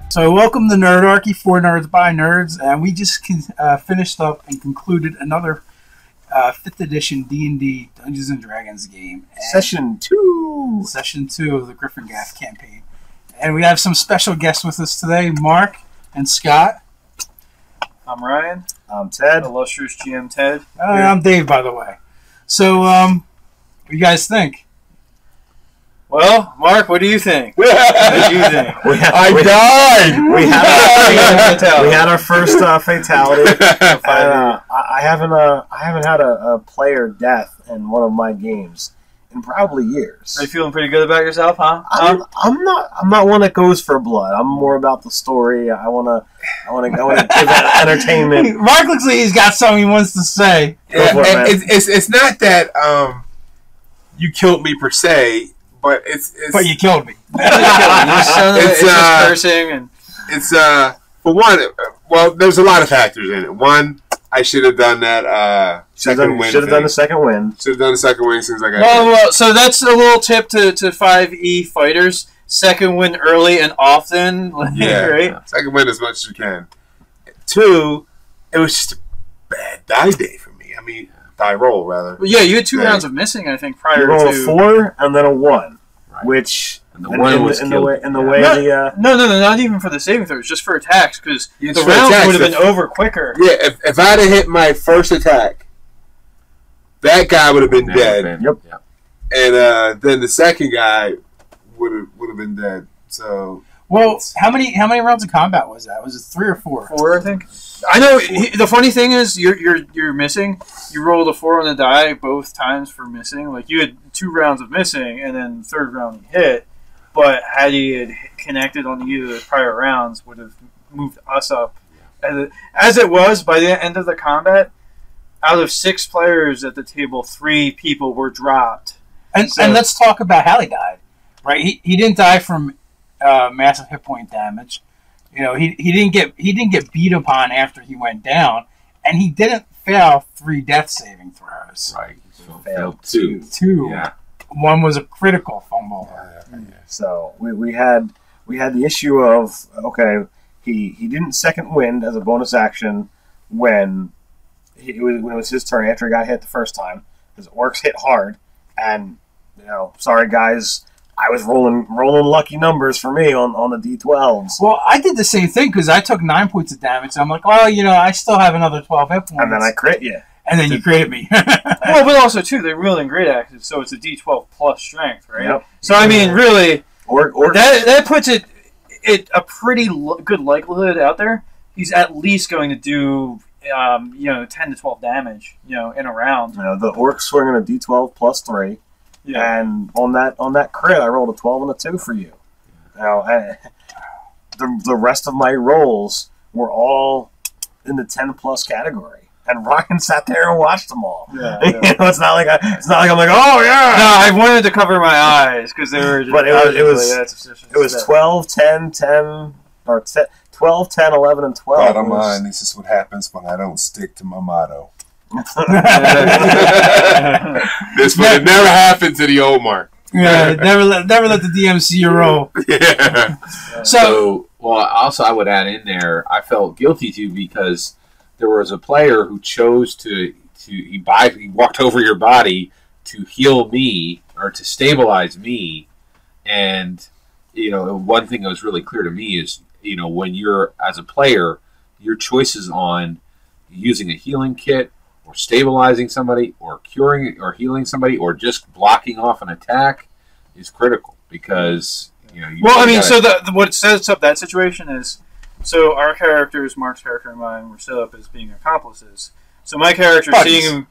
So welcome to Nerdarchy, for nerds by nerds, and we just finished up and concluded another 5th edition D&D Dungeons & Dragons game. Session 2! Session 2 of the Griffin Gaff campaign. And we have some special guests with us today, Mark and Scott. I'm Ryan. I'm Ted. Illustrious GM Ted. I'm Dave, by the way. So, what do you guys think? Well, Mark, what do you think? What did you think? I died! We had our first fatality. I haven't had a player death in one of my games in probably years. Are you feeling pretty good about yourself, huh? I'm not one that goes for blood. I'm more about the story. I wanna give it entertainment. Mark looks like he's got something he wants to say. Yeah, it's not that you killed me per se. But but you killed me. It's cursing and it's for one. Well, there's a lot of factors in it. One, I should have done that second win. Should have done the second win. Should have done the second win since I got. Well, so that's a little tip to 5e fighters: second win early and often. Yeah, right. Second win as much as you can. Two, it was just a bad die day for me. I mean, die roll rather. Well, yeah, you had 2 rounds of missing, I think, prior you roll to a 4 and then a 1, right. Which and the one was in killed. the way no, not even for the saving throws, just for attacks, because the rounds would have been over quicker. Yeah, if I'd have hit my first attack, that guy would have been dead. Yep. And then the second guy would have been dead. So. Well, how many rounds of combat was that? Was it 3 or 4? 4, I think. I know. The funny thing is, you're missing. You rolled a 4 on the die both times for missing. Like you had 2 rounds of missing, and then the third round you hit. But had he had connected on either of the prior rounds, would have moved us up. As it was, by the end of the combat, out of 6 players at the table, 3 people were dropped. And let's talk about how he died. Right, he didn't die from massive hit point damage. You know, he didn't get beat upon after he went down, and he didn't fail 3 death saving throws. Right, he failed 2. Yeah, 1 was a critical fumble. So we had the issue of he didn't second wind as a bonus action when it was his turn after he got hit the first time. His orcs hit hard, and sorry guys. I was rolling lucky numbers for me on the D12s. Well, I did the same thing because I took 9 points of damage. So I'm like, well, I still have another 12 hit points. And then I crit you. And then you critted me. Well, but also, too, they're wielding great axes, so it's a D12 plus strength, right? Yep. So, I mean, really, or that puts it a pretty good likelihood out there. He's at least going to do 10 to 12 damage, in a round. The orcs swinging a D12 plus 3. Yeah. And on that crit, I rolled a 12 and a 2 for you. The rest of my rolls were all in the 10 plus category, and Ryan sat there and watched them all. Yeah, it's not like I'm like, oh yeah. No, I wanted to cover my eyes because they were. But it was 12, 10, 10, or 12, 10, 11, and 12. Bottom line, this is what happens when I don't stick to my motto. This would have never happened to the old Mark. Yeah, never let the DM see you roll. Yeah. So, also I would add in there, I felt guilty too because there was a player who chose he walked over your body to heal me or to stabilize me, and one thing that was really clear to me is when you're as a player, your choices on using a healing kit, or stabilizing somebody, or curing or healing somebody, or just blocking off an attack is critical because what sets up that situation is our characters, Mark's character and mine, were set up as being accomplices. So my character seeing him,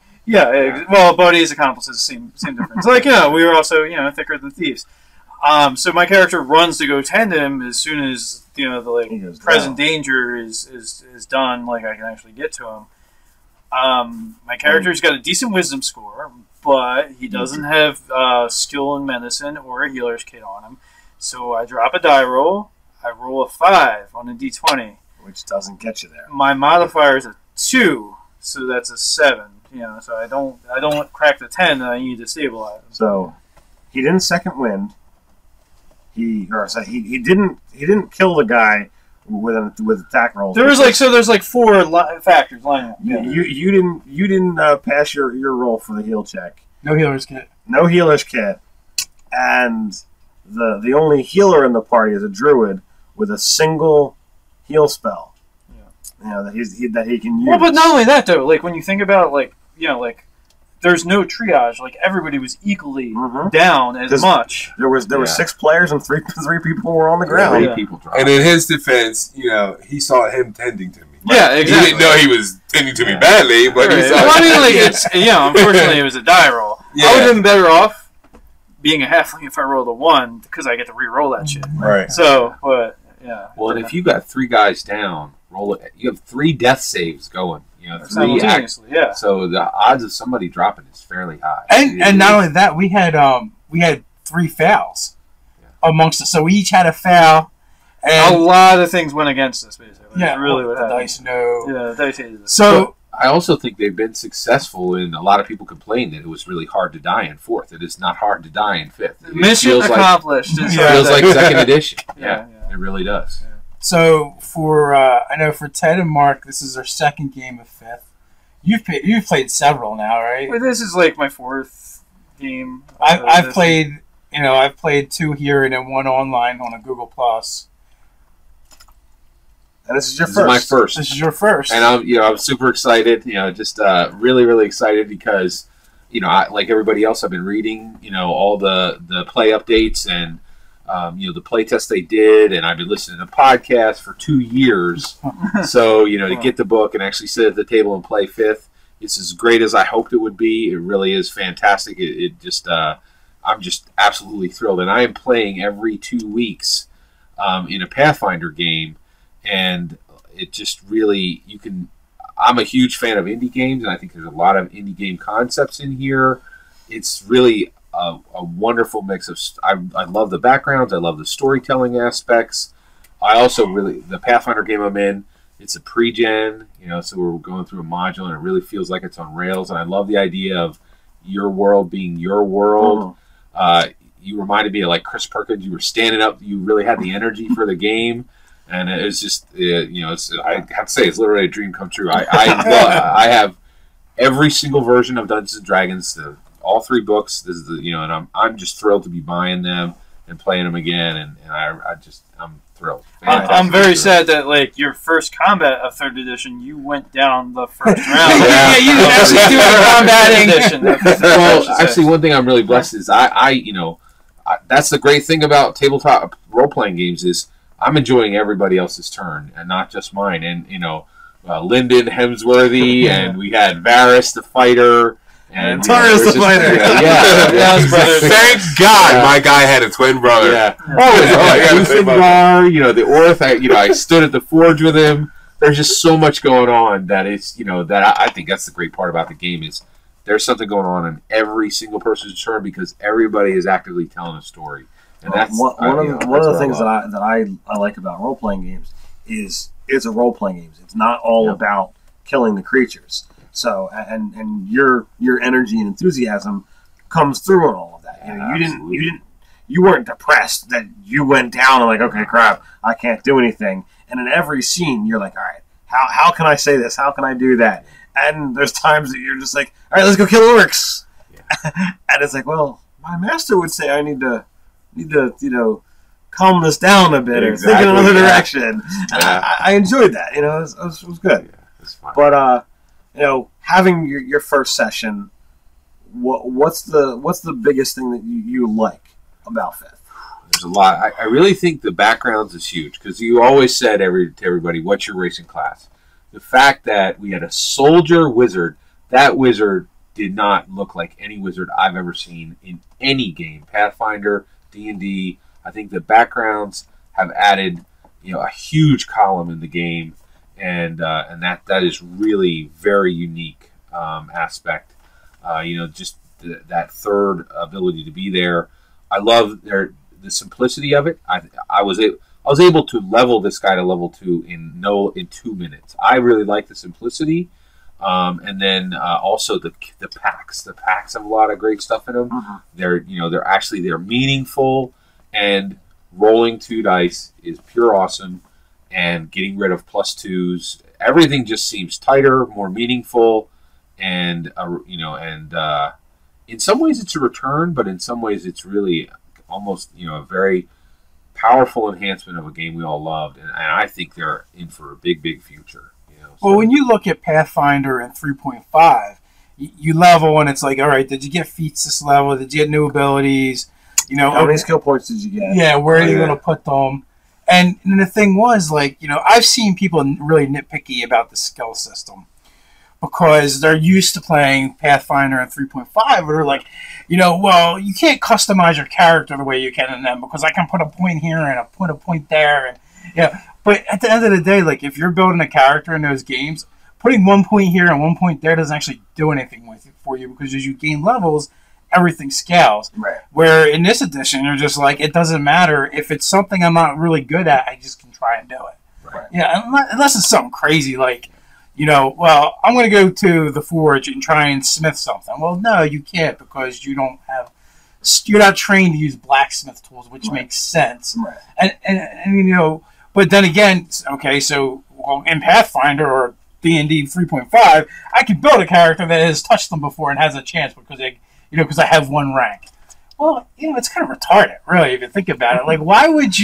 buddies, accomplices, same difference. We were also thicker than thieves. So my character runs to go tend him as soon as the present danger is done. I can actually get to him. My character's got a decent wisdom score, but he doesn't have skill in medicine or a healer's kit on him. So I drop a die roll. I roll a 5 on a D20, which doesn't get you there. My modifier is a 2, so that's a 7. So I don't crack the 10 that I need to stabilize him. So he didn't second wind. He didn't kill the guy with attack rolls. There's like four factors lining up. Yeah. You didn't pass your roll for the heal check. No healer's kit. No healer's kit, and the only healer in the party is a druid with a single heal spell. Yeah. You know that he can use. Well, but not only that though. Like when you think about there's no triage. Like everybody was equally down as much. There were 6 players and three people were on the ground. Three people dropped. And in his defense, he saw him tending to me. Yeah, exactly. He didn't know he was tending to me badly, but he saw. Well, I mean, unfortunately, it was a die roll. Yeah. I would have been better off being a halfling if I rolled a 1 because I get to re-roll that shit. Right. So, but yeah. Well, and if you got 3 guys down, roll it. You have 3 death saves going. 3 simultaneously. Yeah. So the odds of somebody dropping is fairly high. And not only that, we had 3 fouls amongst us. So we each had a foul. And a lot of things went against us, basically. Yeah, really what the happened. dice no. Yeah, the dice hated us. So I also think they've been successful, and a lot of people complain that it was really hard to die in 4th. It is not hard to die in 5th. Mission accomplished. It feels like 2nd edition. Yeah, it really does. Yeah. So for I know for Ted and Mark, this is their 2nd game of 5th. You've played several now, right? Well, this is like my 4th game. I've played 2 here and then 1 online on a Google Plus. And this is your This first. is my first. This is your first. And I'm super excited. Just really, really excited because like everybody else, I've been reading all the play updates and the play test they did, and I've been listening to podcasts for 2 years. So to get the book and actually sit at the table and play 5th, it's as great as I hoped it would be. It really is fantastic. I'm just absolutely thrilled, and I am playing every 2 weeks in a Pathfinder game. And it just really, I'm a huge fan of indie games, and I think there's a lot of indie game concepts in here. It's really a wonderful mix of, I love the backgrounds, I love the storytelling aspects. I also the Pathfinder game I'm in, it's a pre-gen, so we're going through a module, and it really feels like it's on rails, and I love the idea of your world being your world. You reminded me of like Chris Perkins. You were standing up, you really had the energy for the game. And it was just, I have to say, it's literally a dream come true. I have every single version of Dungeons and Dragons, all 3 books. This is and I'm just thrilled to be buying them and playing them again. And I'm thrilled. I'm very sad that your first combat of 3rd edition, you went down the first round. You didn't actually do a combating. Well, actually, one thing I'm really blessed is that's the great thing about tabletop role playing games is. I'm enjoying everybody else's turn and not just mine. And Lyndon Hemsworthy, and we had Varys the fighter, and Taurus the fighter. Thank God my guy had a twin brother. Yeah. The Orth. I stood at the forge with him. There's just so much going on that I think that's the great part about the game is there's something going on in every single person's turn because everybody is actively telling a story. And that's one of the things that I like about role playing games is it's a role playing game. It's not all about killing the creatures. So and your energy and enthusiasm comes through on all of that. You weren't depressed that you went down and like, okay, crap, I can't do anything. And in every scene, you're like, all right, how can I say this? How can I do that? And there's times that you're just like, all right, let's go kill orcs. Yeah. And it's like, well, my master would say I need to calm this down a bit or think in another direction. Yeah. I enjoyed that. It was good. Yeah, it's fine. But having your first session, what's the biggest thing that you like about 5th? There's a lot. I really think the backgrounds is huge because you always said to everybody, what's your racing class? The fact that we had a soldier wizard, that wizard did not look like any wizard I've ever seen in any game. Pathfinder, D&D, I think the backgrounds have added a huge column in the game, and that is really very unique aspect. Just that third ability to be there. I love the simplicity of it. I was able to level this guy to level 2 in 2 minutes. I really like the simplicity, and then also the packs. The packs have a lot of great stuff in them. Uh-huh. They're meaningful, and rolling 2 dice is pure awesome. and getting rid of +2s. Everything just seems tighter, more meaningful, and in some ways it's a return, but in some ways it's really almost a very powerful enhancement of a game we all loved, and I think they're in for a big, big future. Well, when you look at Pathfinder and 3.5, you level and it's like, all right, did you get feats this level? Did you get new abilities? How many skill points did you get? Yeah, where are you going to put them? And the thing was, I've seen people really nitpicky about the skill system because they're used to playing Pathfinder and 3.5, where they're like, well, you can't customize your character the way you can in them because I can put a point here and put a point there. And but at the end of the day, if you're building a character in those games, putting 1 point here and 1 point there doesn't actually do anything for you because as you gain levels, everything scales. Right. Where in this edition, you're just like, it doesn't matter. If it's something I'm not really good at, I just can try and do it. Right. Yeah, unless it's something crazy well, I'm going to go to the forge and try and smith something. Well, no, you can't because you're not trained to use blacksmith tools, which makes sense. Right. And but then again, okay, so in Pathfinder or D&D 3.5, I can build a character that has touched them before and has a chance because I have 1 rank. Well, it's kind of retarded, really, if you think about it. Why would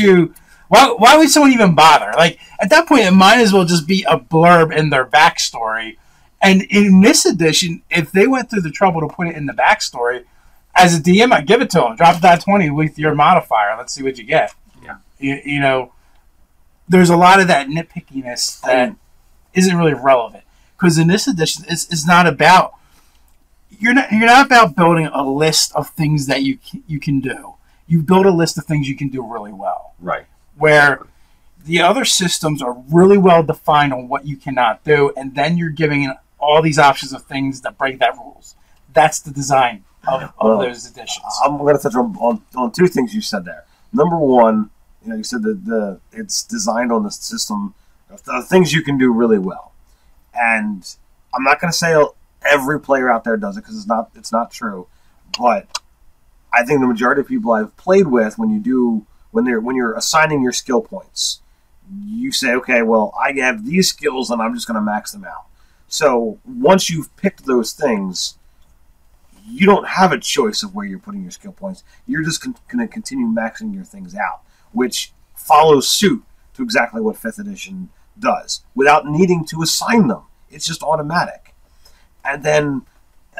someone even bother? At that point, it might as well just be a blurb in their backstory. And in this edition, if they went through the trouble to put it in the backstory, as a DM, I'd give it to them. Drop that 20 with your modifier. Let's see what you get. Yeah. There's a lot of that nitpickiness that isn't really relevant. Because in this edition, it's not about... You're not about building a list of things that you can do. You build a list of things you can do really well. Right. Where the other systems are really well defined on what you cannot do, and then you're giving all these options of things that break that rules. That's the design of those editions. I'm going to touch on 2 things you said there. Number one, you said that it's designed on the system of things you can do really well, and I'm not going to say every player out there does it because it's not true, but I think the majority of people I've played with, when you're assigning your skill points, you say, okay, well, I have these skills and I'm just going to max them out. So once you've picked those things, you don't have a choice of where you're putting your skill points. You're just going to continue maxing your things out, which follows suit to exactly what 5th edition does without needing to assign them. It's just automatic. And then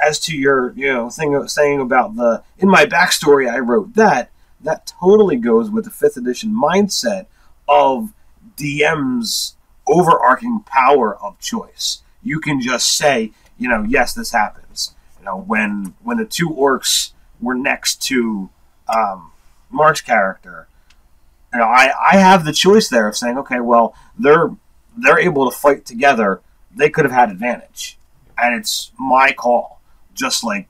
as to your thing saying about in my backstory I wrote that totally goes with the 5th edition mindset of DM's overarching power of choice. You can just say, yes, this happens. When the 2 orcs were next to Mark's character, I have the choice there of saying, okay, well, they're able to fight together. They could have had advantage, and it's my call. Just like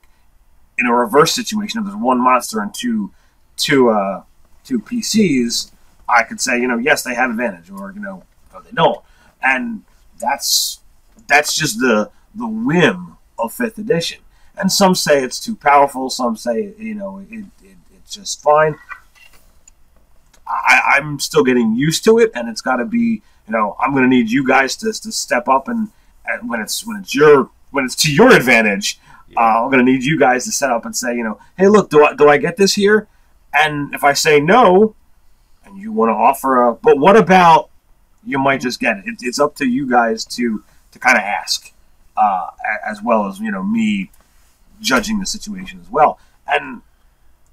in a reverse situation, if there's 1 monster and two PCs, I could say, yes, they have advantage, or no, they don't, and that's just the whim of 5th edition. And some say it's too powerful. Some say it's just fine. I'm still getting used to it, and it's got to be I'm going to need you guys to step up and when it's to your advantage. I'm going to need you guys to set up and say, hey, look, do I get this here? And if I say no, and you want to offer but what about, you might just get it. It's up to you guys to kind of ask, as well as, me judging the situation as well. And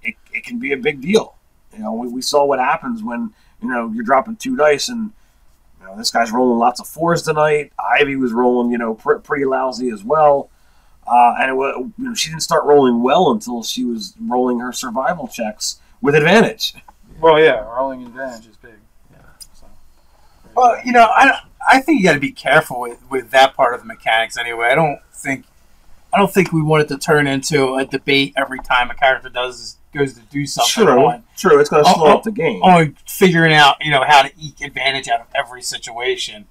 it can be a big deal. We saw what happens when, you're dropping 2 dice and, this guy's rolling lots of 4s tonight. Ivy was rolling, pretty lousy as well. And she didn't start rolling well until she was rolling her survival checks with advantage. Well, yeah, rolling advantage is big. Yeah. So, well, I think you got to be careful with that part of the mechanics. Anyway, I don't think we want it to turn into a debate every time a character goes to do something. True. It's going to slow up the game. On figuring out, how to eke advantage out of every situation.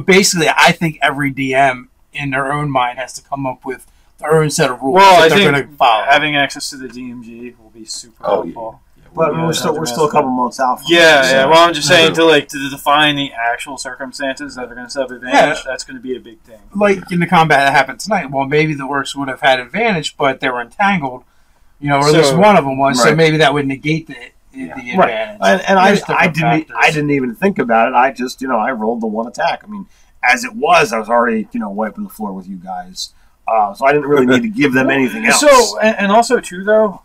Basically, I think every DM in their own mind has to come up with their own set of rules that they're going to follow. Having access to the DMG will be super helpful. Yeah. But we're still a couple months out. From yeah. Well, I'm just saying to define the actual circumstances that are going to set up advantage. That's going to be a big thing. Like in the combat that happened tonight. Well, maybe the orcs would have had advantage, but they were entangled. Or at least one of them was. Right. So maybe that would negate the advantage. Right. And I didn't even think about it. I just I rolled the one attack. I mean, as it was, I was already wiping the floor with you guys. So I didn't really need to give them anything else. So and also too though.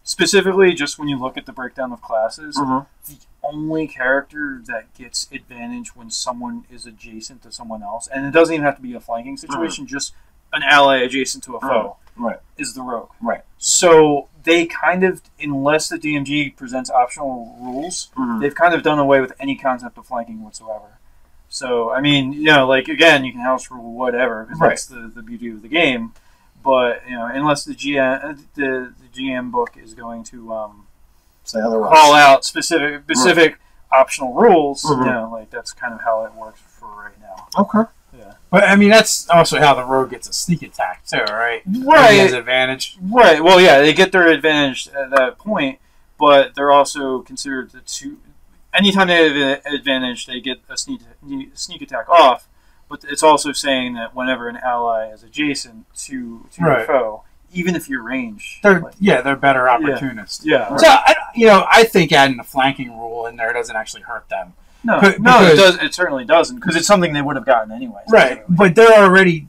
Specifically, just when you look at the breakdown of classes, the only character that gets advantage when someone is adjacent to someone else, and it doesn't even have to be a flanking situation, just an ally adjacent to a foe, is the rogue. Right. So they kind of, unless the DMG presents optional rules, they've kind of done away with any concept of flanking whatsoever. So, I mean, again, you can house rule whatever, because that's the beauty of the game. But unless the GM book is going to say otherwise, call out specific optional rules, that's kind of how it works for right now. Okay. Yeah. But I mean, that's also how the rogue gets a sneak attack too, right? Right. He has advantage. Right. Well, yeah, they get their advantage at that point, but they're also considered the two. Anytime they have an advantage, they get a sneak attack off. But it's also saying that whenever an ally is adjacent to your foe, even if you're ranged, they're better opportunists. Yeah. So I think adding a flanking rule in there doesn't actually hurt them. No, it does. It certainly doesn't, because it's something they would have gotten anyway. Right, but they already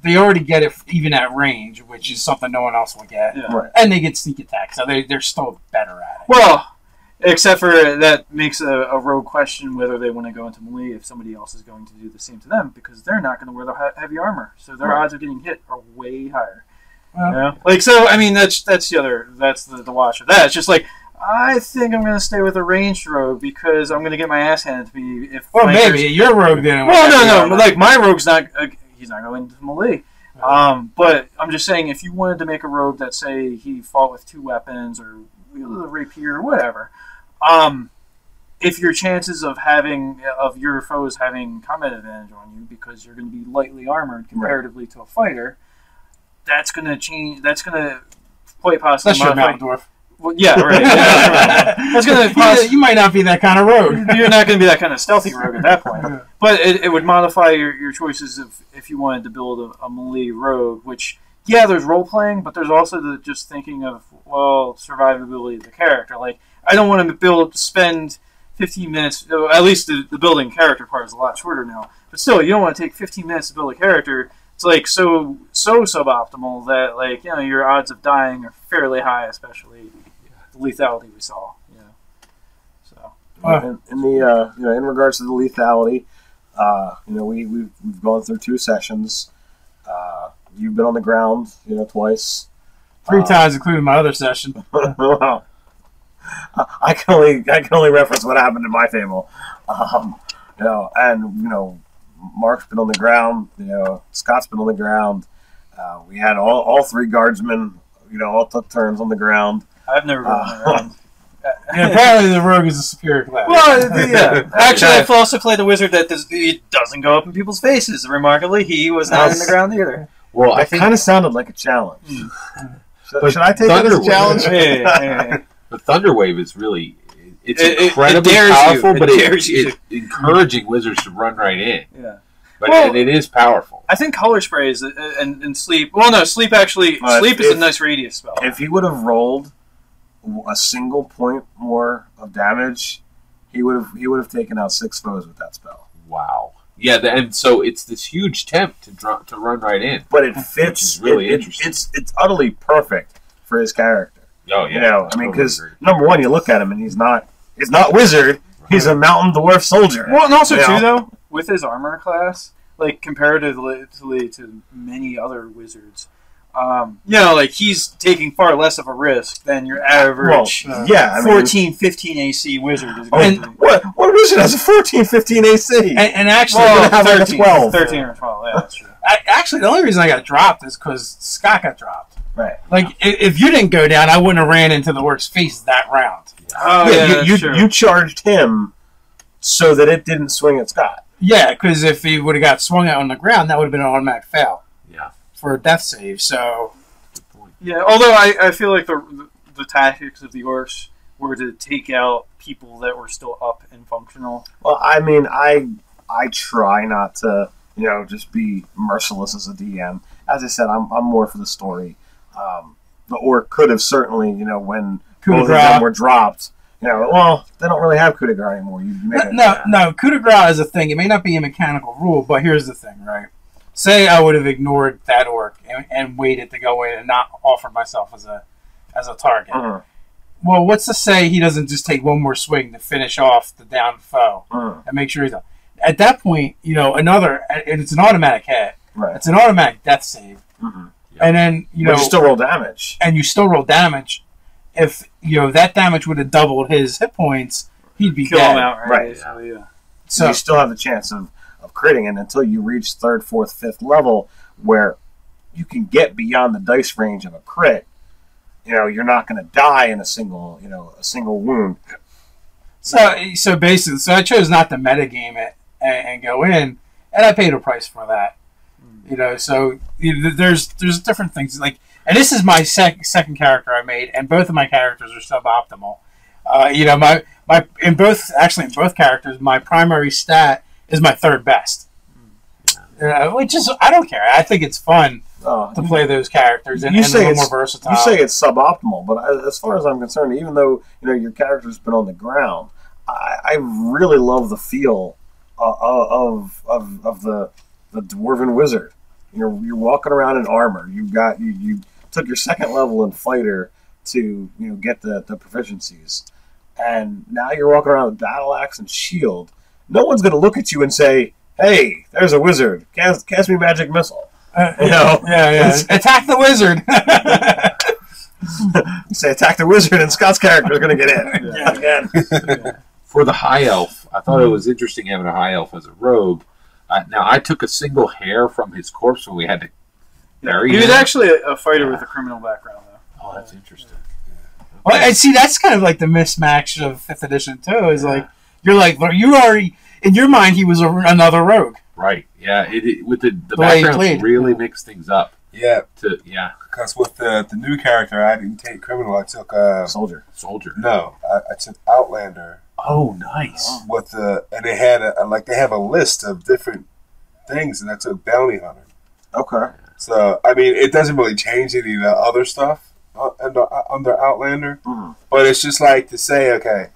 get it even at range, which is something no one else will get. Yeah. Right. And they get sneak attack, so they're still better at it. Well. Except for that makes a rogue question whether they want to go into melee if somebody else is going to do the same to them, because they're not going to wear the heavy armor, so their odds of getting hit are way higher. So I mean that's the watch of that. It's just like, I think I'm going to stay with a ranged rogue because I'm going to get my ass handed to me if. Well, maybe your rogue didn't. Well, no. Like my rogue's not. He's not going into melee. But I'm just saying, if you wanted to make a rogue that say he fought with 2 weapons or wielded a rapier or whatever. If your chances of your foes having combat advantage on you because you're going to be lightly armored comparatively to a fighter, that's going to change. That's going to quite possibly. That's your Mountain Well, yeah, right. That's going to. You might not be that kind of rogue. You're not going to be that kind of stealthy rogue at that point. But it would modify your choices if you wanted to build a melee rogue, which. Yeah, there's role playing, but there's also just thinking of survivability of the character. Like, I don't want to spend 15 minutes. At least the building character part is a lot shorter now. But still, you don't want to take 15 minutes to build a character. It's like so suboptimal that your odds of dying are fairly high, especially the lethality we saw. So in regards to the lethality, we've gone through 2 sessions. You've been on the ground, twice. 3 times, including my other session. Wow. I can only reference what happened in my table. Mark's been on the ground. Scott's been on the ground. We had all 3 guardsmen. All took turns on the ground. I've never been on the ground. Apparently, the rogue is a superior class. Well, yeah. Actually, I've also played a wizard that doesn't go up in people's faces. Remarkably, he was not on the ground either. Well, I think kind of sounded like a challenge. Should I take that as a challenge? The Thunder Wave is really incredibly powerful, but it's encouraging wizards to run right in. Yeah, and it is powerful. I think color spray is and sleep. Well, no, sleep actually. Sleep is a nice radius spell. If he would have rolled a single point more of damage, he would have taken out 6 foes with that spell. Wow. Yeah, and so it's this huge temp to run right in. But it fits. It's really interesting. It's utterly perfect for his character. Oh yeah. I mean, because number one, you look at him and he's not wizard. Right. He's a mountain dwarf soldier. Well, and also too though, with his armor class, like comparatively to many other wizards, he's taking far less of a risk than your average 14, 15 AC wizard is going to do. What wizard has a 14, 15 AC? And actually, have 13, like a 12. 13 or 12, yeah, that's true. Actually, the only reason I got dropped is because Scott got dropped. Right. Like, if you didn't go down, I wouldn't have ran into the work's face that round. Oh, yeah, you charged him so that it didn't swing at Scott. Yeah, because if he would have got swung out on the ground, that would have been an automatic fail. Yeah. For a death save, so... Yeah, although I feel like the tactics of the orcs were to take out people that were still up and functional. Well, I mean, I try not to, just be merciless as a DM. As I said, I'm more for the story. The orc could have certainly, when both of them were dropped, well, they don't really have coup de grace anymore. No, coup de grace is a thing. It may not be a mechanical rule, but here's the thing, right? Say I would have ignored that orc and waited to go in and not offered myself as a target. Uh-huh. Well, what's to say he doesn't just take one more swing to finish off the downed foe and make sure he's up? At that point, it's an automatic hit. Right. It's an automatic death save. Mm-hmm. And then, but you still roll damage. And you still roll damage. If, that damage would have doubled his hit points, he'd be Kill dead. him out, right? So you still have the chance of critting it until you reach 3rd, 4th, 5th level where you can get beyond the dice range of a crit. You're not going to die in a single wound. So basically, I chose not to metagame it and go in, and I paid a price for that. So there's different things like, and this is my second character I made, and both of my characters are suboptimal. In both characters, my primary stat is my 3rd best, which is, I don't care. I think it's fun to play those characters and a little more versatile. You say it's suboptimal, but as far as I'm concerned, even though your character's been on the ground, I really love the feel of the dwarven wizard. You're walking around in armor. You took your 2nd level in fighter to get the proficiencies, and now you're walking around with battle axe and shield. No one's going to look at you and say, "Hey, there's a wizard. Cast me magic missile." Yeah. Attack the wizard. You say attack the wizard, and Scott's character is going to get in again. For the high elf, I thought it was interesting having a high elf as a rogue. Now, I took a single hair from his corpse when we had to bury him. He was actually a fighter with a criminal background, though. Oh, that's interesting. Well, and see, that's kind of like the mismatch of 5th edition too. Is like you already in your mind he was another rogue. Right. Yeah. With the background really mixed things up. Yeah. Because with the new character, I didn't take criminal. I took soldier. No, I took Outlander. Oh, nice. And they had they have a list of different things, and I took bounty hunter. Okay. So I mean, it doesn't really change any of the other stuff under Outlander, but it's just like to say, okay,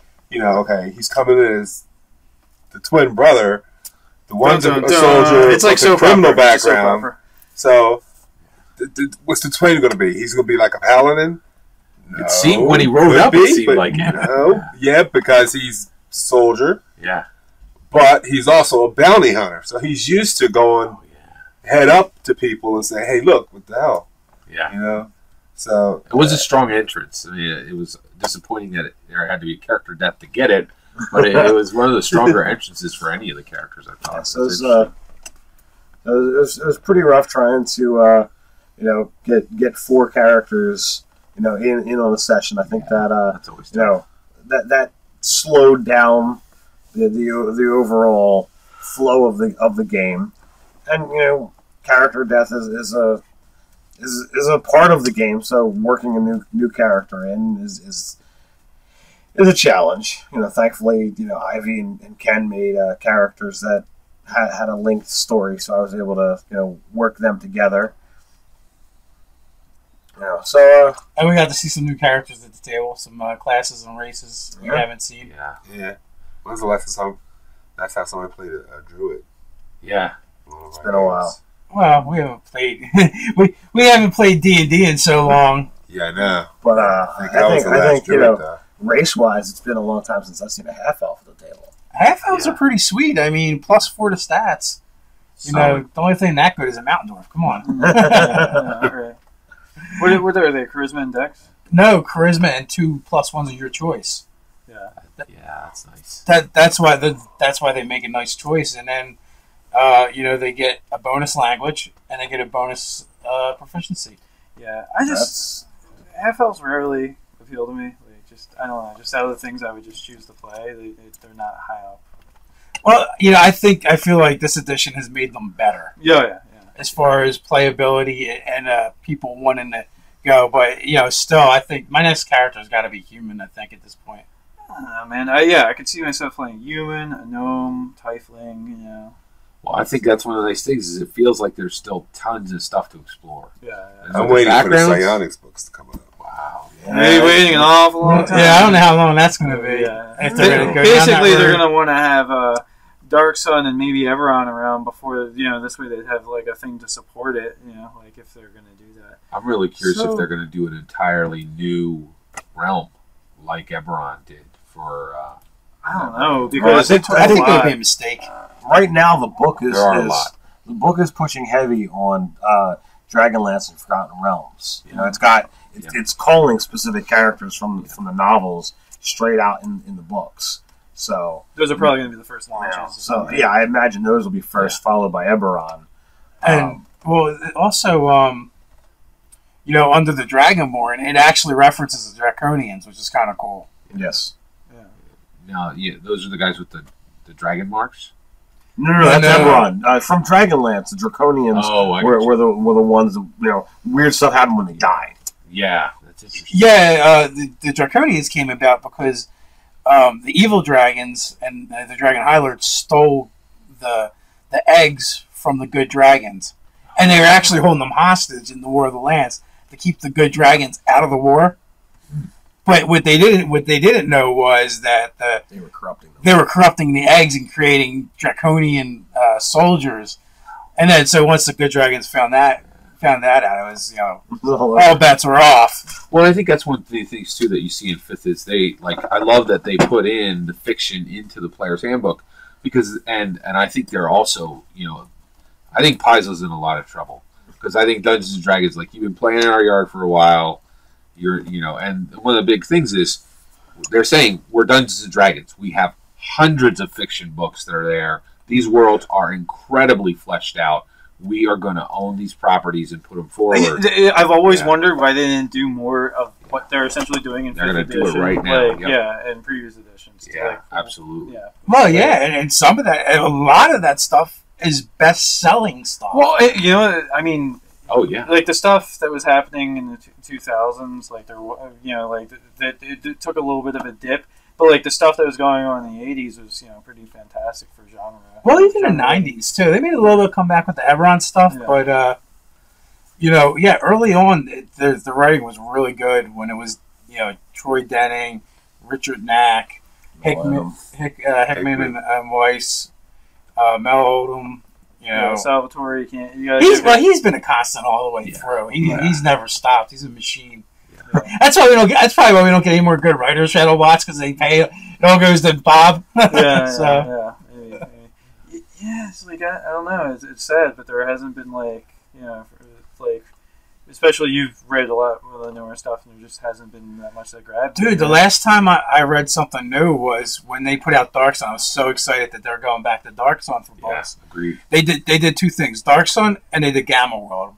he's coming in as the twin brother. The one's a soldier. It's like a criminal background. So, what's the twin going to be? He's going to be like a paladin. No, it seemed when he rode up, it seemed like it. Because he's soldier. Yeah, but he's also a bounty hunter, so he's used to going head up to people and say, "Hey, look, what the hell?" Yeah, So it was a strong entrance. I mean, it was disappointing that there had to be a character death to get it, but it was one of the stronger entrances for any of the characters I thought. So it was pretty rough trying to get 4 characters in on a session. I think that's always tough. that slowed down the overall flow of the game, and character death is a part of the game. So working a new character in is a challenge. Thankfully, Ivy and Ken made characters that had a linked story, so I was able to work them together. And we got to see some new characters at the table, some classes and races we haven't seen. Yeah. When's the last time someone played a druid? Yeah, it's been a while. Well, we haven't played we haven't played D&D in so long. Yeah, I know. But I think race wise, it's been a long time since I've seen a half elf at the table. Half elves are pretty sweet. I mean, +4 to stats. The only thing that good is a mountain dwarf. Come on. Right. What are they? Charisma and Dex? No, charisma and 2 +1s of your choice. Yeah, that's nice. That's why they make a nice choice, and then they get a bonus language and they get a bonus proficiency. Yeah, half elves rarely appeal to me. I don't know. Just out of the things I would just choose to play, they're not high up. Well, I feel like this edition has made them better. Yeah. As far as playability and people wanting to go. But still, I think my next character's got to be human. I think at this point. Man, I could see myself playing human, a gnome, tiefling. Well, I think that's one of the nice things is it feels like there's still tons of stuff to explore. Yeah. I'm waiting for the Psionics books to come out. Wow. Maybe waiting an awful long time. Yeah, I don't know how long that's going to be. Yeah. If they're gonna go Basically, down that they're road. going to want to have Dark Sun and maybe Everon around before, this way they'd have like a thing to support it, like if they're going to do that. I'm really curious So- if they're going to do an entirely new realm like Eberron did for. I don't know, because Well, I think that would be a mistake. Right now, the book is There are a lot. the book is pushing heavy on Dragonlance and Forgotten Realms. It's calling specific characters from the novels straight out in the books. So those are probably going to be the first launches. so yeah, I imagine those will be first, followed by Eberron. And also, under the Dragonborn, it actually references the Draconians, which is kind of cool. Yes. Now, those are the guys with the dragon marks. No, that's Eberron. From Dragonlance, the Draconians were the ones that, weird stuff happened when they died. Yeah, that's interesting. Yeah, the Draconians came about because the evil dragons and the Dragon High Lords stole the eggs from the good dragons, and they were actually holding them hostage in the War of the Lands to keep the good dragons out of the war. But what they didn't know was that They were corrupting them. they were corrupting the eggs and creating draconian soldiers. And then, so once the good dragons found that out, it was all bets were off. Well, I think that's one of the things too that you see in Fifth is I love that they put in the fiction into the player's handbook because and I think they're also I think Paizo's in a lot of trouble because I think Dungeons and Dragons you've been playing in our yard for a while. And one of the big things is they're saying we're Dungeons and Dragons. We have hundreds of fiction books that are there. These worlds are incredibly fleshed out. We are going to own these properties and put them forward. I've always wondered why they didn't do more of what they're essentially doing in 5th edition. They're going to do it right now. Yeah, in previous editions. Yeah, absolutely. Yeah. Well, yeah, and some of that, a lot of that stuff is best-selling stuff. Well, I mean, oh yeah, like the stuff that was happening in the 2000s, it took a little bit of a dip, but the stuff that was going on in the 80s was pretty fantastic for genre. Well, even the 90s too. They made a little bit of comeback with the Eberron stuff, but early on the writing was really good when it was Troy Denning, Richard Knack, Hickman and Weiss, Mel Odom. Salvatore, you can't. He's been a constant all the way through. He's never stopped. He's a machine. Yeah. That's why we don't. That's probably why we don't get any more good writers. Shadow Watts because they pay. It all goes to Bob. It's I don't know. It's sad, but there hasn't been especially you've read a lot of the newer stuff, and there just hasn't been that much that grabbed. Dude, the last time I read something new was when they put out Dark Sun. I was so excited that they're going back to Dark Sun for books. Yeah, agreed. They did two things: Dark Sun and they did Gamma World,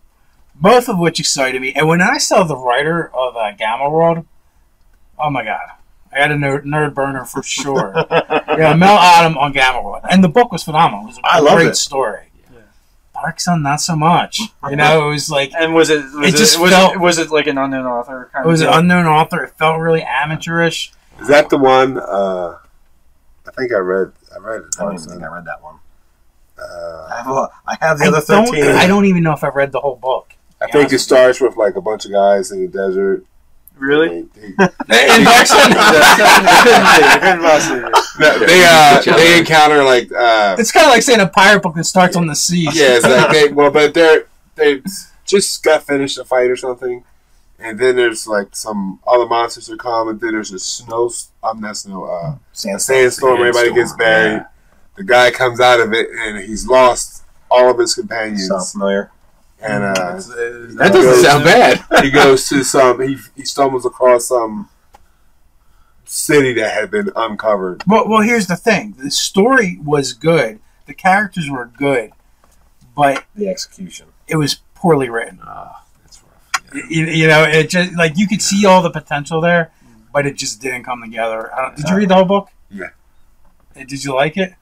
both of which excited me. And when I saw the writer of Gamma World, oh my god, I had a nerd burner for sure. Mel Odom on Gamma World, and the book was phenomenal. It was a great story. Dark Sun, not so much. It was like, and was it like an unknown author? It was an unknown author. It felt really amateurish. Is that the one? I think I read it. I don't even think I read that one. I have the other 13. I don't even know if I read the whole book. I think it starts with a bunch of guys in the desert. Really? In Dark Sun? They encounter it's kind of like saying a pirate book that starts on the sea. Yeah, it's they just got finished a fight or something, and then there's some other monsters that come, and then there's a sandstorm. Everybody gets buried. Yeah. The guy comes out of it, and he's lost all of his companions. Sounds familiar. And that doesn't sound bad. He goes to he stumbles across some city that had been uncovered. Well, here's the thing: the story was good, the characters were good, but the execution, it was poorly written. That's rough. Yeah. It just you could see all the potential there, but it just didn't come together. Did you read the whole book? Yeah. Did you like it?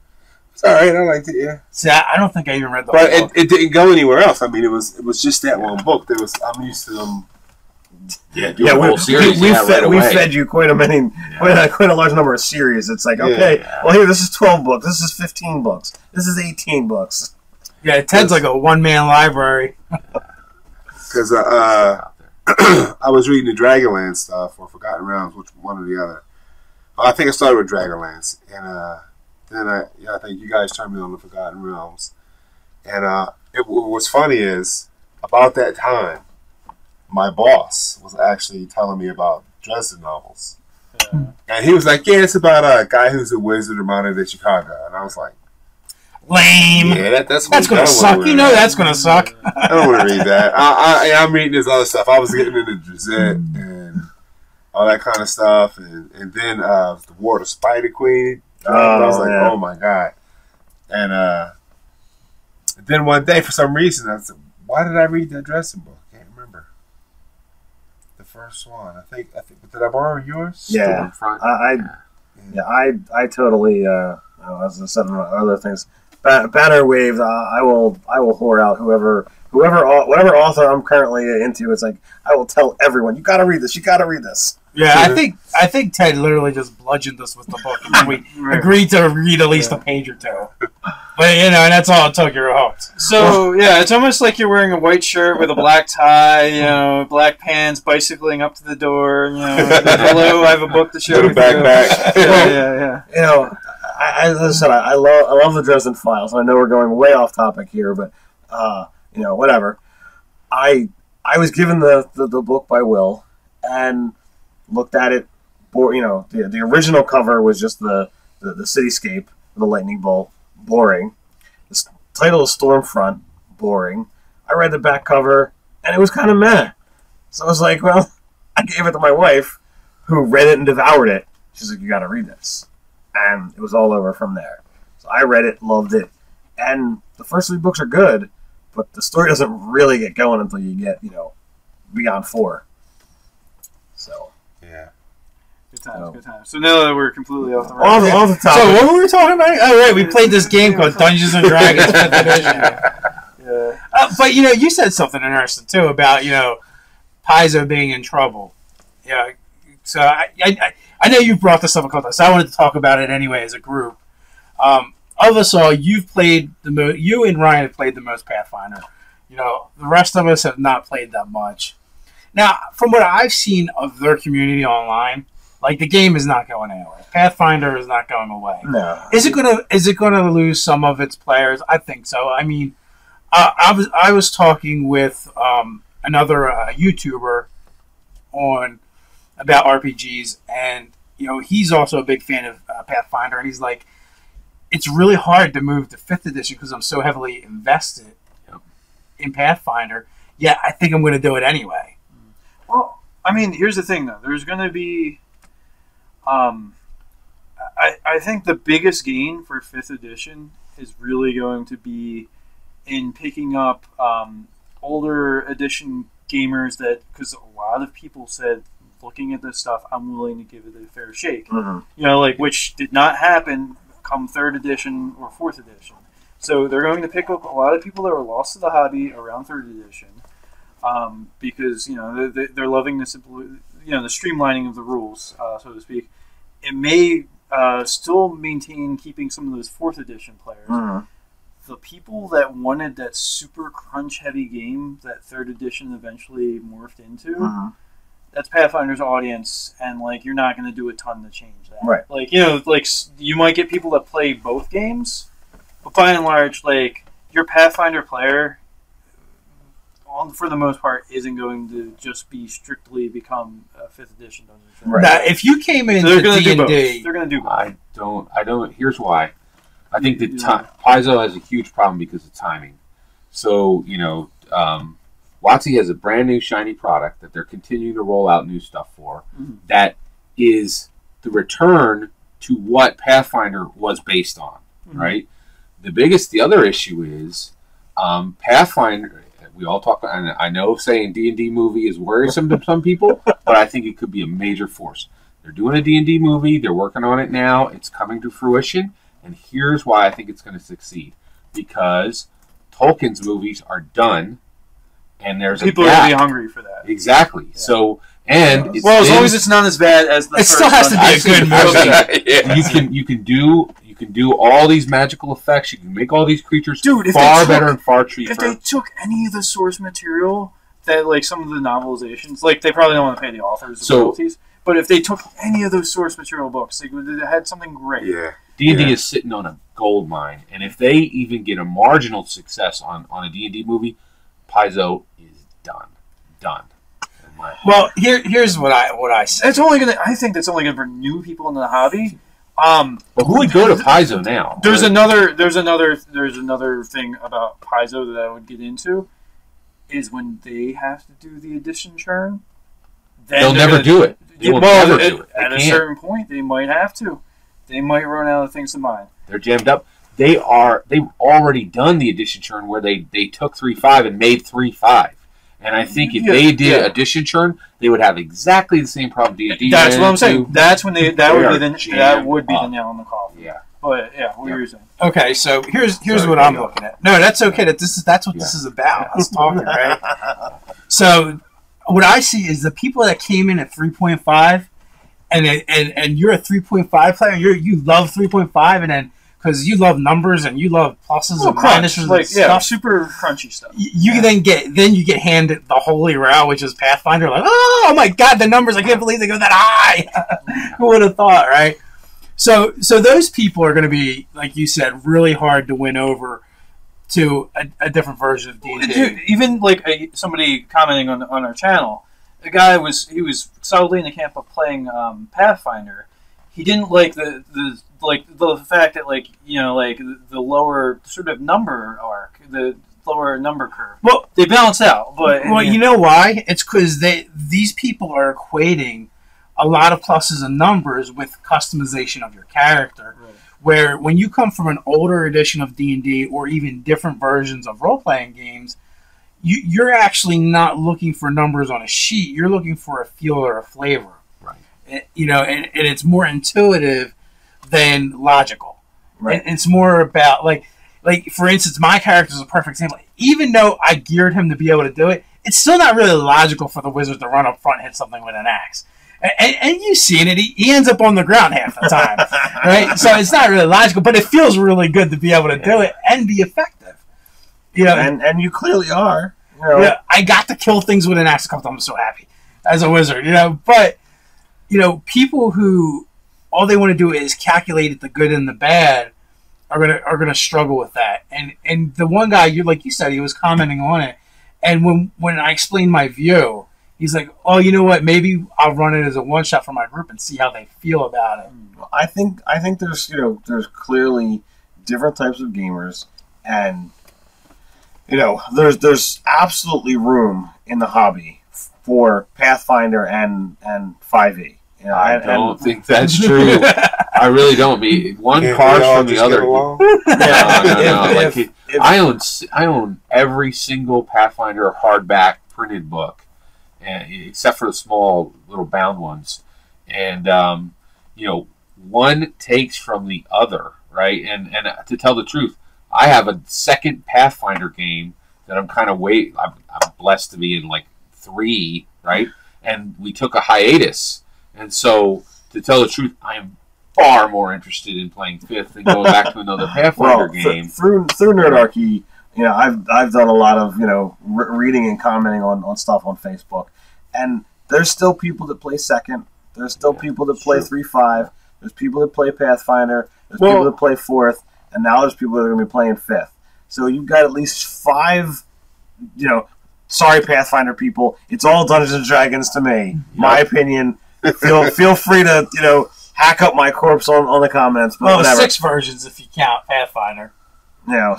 It's all right. I liked it. Yeah. See, I don't think I even read the whole book. But it didn't go anywhere else. I mean, it was just that one book. I'm used to them Yeah, do a whole series. We right fed you quite a large number of series. It's like, okay, well, here, this is 12 books. This is 15 books. This is 18 books. Yeah, Ted's like a one-man library. Because I was reading the Dragonlance stuff, or Forgotten Realms, which one or the other. I think I started with Dragonlance, and then I think you guys turned me on to Forgotten Realms. And what's funny is, about that time, my boss was actually telling me about Dresden novels. Yeah. And he was like, yeah, it's about a guy who's a wizard of modern day Chicago. And I was like, lame. Yeah, that's going to suck. You know that's going to suck. I don't want to read that. I'm reading this other stuff. I was getting into Drizzt and all that kind of stuff. And then the War of the Spider Queen. I was like, oh my God. And then one day, for some reason, I said, why did I read that Dresden book? I can't remember. The first one. I think. Did I borrow yours? Yeah. I totally, as I said, other things. Banner Waves, I will whore out whatever author I'm currently into. It's like, I will tell everyone, you got to read this. You got to read this. Yeah, I think Ted literally just bludgeoned us with the book, and we agreed to read at least a page or two. But and that's all it took. You're hooked. So yeah, it's almost like you're wearing a white shirt with a black tie, black pants, bicycling up to the door. Hello, I have a book to show you. Backpack. Yeah. As I said, I love the Dresden Files. I know we're going way off topic here, but whatever. I was given the book by Will and looked at it. The original cover was just the cityscape, the lightning bolt, boring. The title is Stormfront, boring. I read the back cover and it was kind of meh. So I was like, well, I gave it to my wife, who read it and devoured it. She's like, you got to read this. And it was all over from there. So I read it, loved it. And the first 3 books are good, but the story doesn't really get going until you get, beyond 4. So. Yeah. Good times. So now that we're completely off the rails. All the topic. So what were we talking about? Oh, right, we played this game called Dungeons and Dragons 5th edition. Yeah. But, you said something interesting, too, about, Paizo being in trouble. Yeah. So I know you've brought this up a couple times, so I wanted to talk about it anyway as a group. Of us all, you've played you and Ryan have played the most Pathfinder. The rest of us have not played that much. Now, from what I've seen of their community online, like, the game is not going anywhere. Pathfinder is not going away. No. Is it gonna lose some of its players? I think so. I mean, I was talking with another YouTuber about RPGs, and he's also a big fan of Pathfinder, and he's like, it's really hard to move to 5th edition because I'm so heavily invested in Pathfinder. Yeah, I think I'm going to do it anyway. Well, I mean, here's the thing, though. There's going to be... I think the biggest gain for 5th edition is really going to be in picking up older edition gamers because a lot of people said, looking at this stuff, I'm willing to give it a fair shake. Mm-hmm. Which did not happen come 3rd edition or 4th edition. So they're going to pick up a lot of people that were lost to the hobby around 3rd edition because they're loving this, the streamlining of the rules, so to speak. It may still maintain keeping some of those 4th edition players. Mm-hmm. The people that wanted that super crunch heavy game that 3rd edition eventually morphed into. Mm-hmm. That's Pathfinder's audience, and you're not going to do a ton to change that. Right. You might get people that play both games, but by and large, your Pathfinder player, for the most part, isn't going to just be strictly become a 5th edition Dungeons and Dragons. Right. Now, if you came into D&D, they're going to do both. I don't. Here's why. I think that Paizo has a huge problem because of timing. So WotC has a brand new shiny product that they're continuing to roll out new stuff for. Mm-hmm. That is the return to what Pathfinder was based on, right? The other issue is Pathfinder. We all talk, and I know saying D&D movie is worrisome to some people, but I think it could be a major force. They're doing a D&D movie. They're working on it now. It's coming to fruition, and here's why I think it's going to succeed. Because Tolkien's movies are done. and there's People a are gap. going to be hungry for that. Exactly. Yeah. So, and it's Well, as long been- as it's not as bad as the It first still has one. to be a good movie. you can do all these magical effects. You can make all these creatures Dude, if far they better took- and far cheaper. If they took any of the source material that, like, some of the novelizations, like, they probably don't want to pay the authors the So- royalties, but if they took any of those source material books, they would have had something great. Yeah. D&D Yeah. is sitting on a gold mine, and if they even get a marginal success on a D&D movie, Paizo is done. In my- Well, here's what I say. That's only gonna. I think that's only gonna bring new people into the hobby. But who would go to Paizo now? There's another thing about Paizo that I would get into is when they have to do the edition churn. then They'll they're never gonna- do it. They will well, never do it. At They a can't. certain point, they might have to. They might run out of things to mine. They're jammed up. They've already done the edition churn where they took 3.5 and made 3.5. And I think if Yeah, they did yeah. edition churn, they would have exactly the same problem D&D. That's ran what I'm saying. into. That's when that They would are be the jammed the up. nail in the coffin. Yeah. But yeah, what were you saying? Okay, so here's Sorry, what I'm go. looking at. No, that's okay. That's what this is about. Us talking, right? So what I see is the people that came in at 3.5, and you're a 3.5 player. You love 3.5, and then because you love numbers and you love pluses and minuses and like stuff. super crunchy stuff. You then get handed the holy grail, which is Pathfinder. Like, oh my god, the numbers! I can't believe they go that high. Who would have thought, right? So those people are going to be, like you said, really hard to win over to a different version of D&D. Dude, even like somebody commenting on our channel, the guy was solidly in the camp of playing Pathfinder. He didn't like the fact that the lower sort of number arc, the lower number curve. Well, they balance out, but you know why? It's because these people are equating a lot of pluses and numbers with customization of your character. Right. Where when you come from an older edition of D&D or even different versions of role-playing games, you're actually not looking for numbers on a sheet. You're looking for a feel or a flavor. Right. And it's more intuitive than logical. Right. And it's more about, like for instance, my character is a perfect example. Even though I geared him to be able to do it, it's still not really logical for the wizard to run up front and hit something with an axe. And you've seen it. He ends up on the ground half the time, right? So it's not really logical, but it feels really good to be able to do it and be effective. You know, and you clearly are. You know, yeah, I got to kill things with an axe a couple times. I'm so happy as a wizard, But people who all they want to do is calculate the good and the bad are gonna struggle with that. And the one guy, like you said, he was commenting on it, and when I explained my view, he's like, "Oh, you know what? Maybe I'll run it as a one shot for my group and see how they feel about it." I think there's clearly different types of gamers, and there's absolutely room in the hobby for Pathfinder and 5e. I don't think that's true. I really don't. One Can't card we all from the just get other. along? No. If- I own every single Pathfinder hardback printed book, except for the small little bound ones, and one takes from the other, right? And to tell the truth, I have a second Pathfinder game that I'm kind of I'm blessed to be in, like 3, right? And we took a hiatus, and so to tell the truth, I am far more interested in playing 5th than going back to another Pathfinder game. Through Nerdarchy, I've done a lot of reading and commenting on stuff on Facebook, and there's still people that play 2nd. There's still people that play 3.5. There's people that play Pathfinder. There's people that play 4th, and now there's people that are going to be playing 5th. So you've got at least 5. Sorry, Pathfinder people, it's all Dungeons and Dragons to me. My opinion. Feel free to hack up my corpse on the comments, but whatever. 6 versions if you count Pathfinder.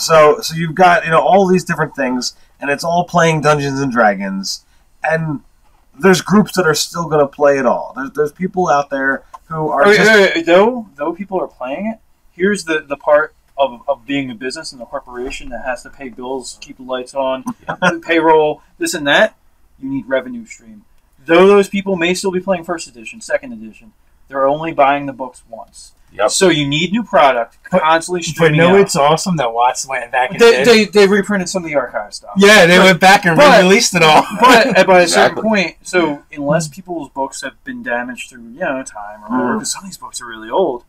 So you've got all these different things, and it's all playing Dungeons and Dragons, and there's groups that are still going to play it all. There's people out there who are though people are playing it. Here's the part of being a business and a corporation that has to pay bills, keep the lights on, payroll, this and that. You need revenue stream. Though those people may still be playing 1st edition, 2nd edition, they're only buying the books once. Yep. So you need new product constantly But streaming no, out. it's awesome that Watts went back and did. They reprinted some of the archive stuff. Yeah, they went back and re-released it all. But at a certain Exactly. point, so unless people's books have been damaged through time or whatever, because some of these books are really old,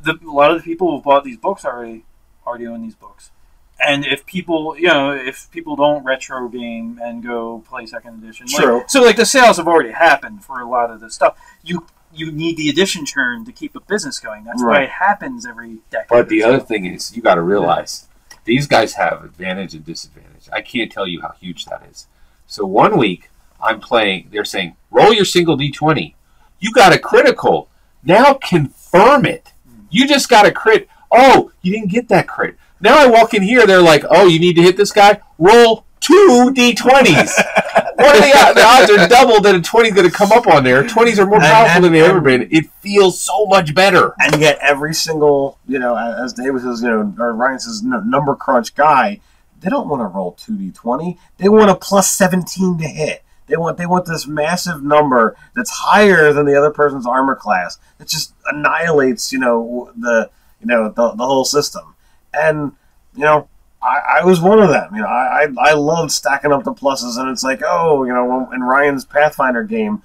a lot of the people who bought these books already own these books. And if people, if people don't retro game and go play second edition, True. so like the sales have already happened for a lot of this stuff. You need the edition churn to keep a business going. That's why it happens every decade. But the other thing is, you got to realize these guys have advantage and disadvantage. I can't tell you how huge that is. So one week I'm playing, they're saying roll your single d20. You got a critical. Now confirm it. You just got a crit. Oh, you didn't get that crit. Now I walk in here, they're like, oh, you need to hit this guy? Roll 2 d20s. What are the odds are double that a 20 is going to come up on there. 20s are more powerful than they've ever been. It feels so much better. And yet every single, as David says, or Ryan says, number crunch guy, they don't want to roll 2d20. They want a plus 17 to hit. They want this massive number that's higher than the other person's armor class. That just annihilates, the whole system. And, I was one of them. I loved stacking up the pluses, and it's like, in Ryan's Pathfinder game,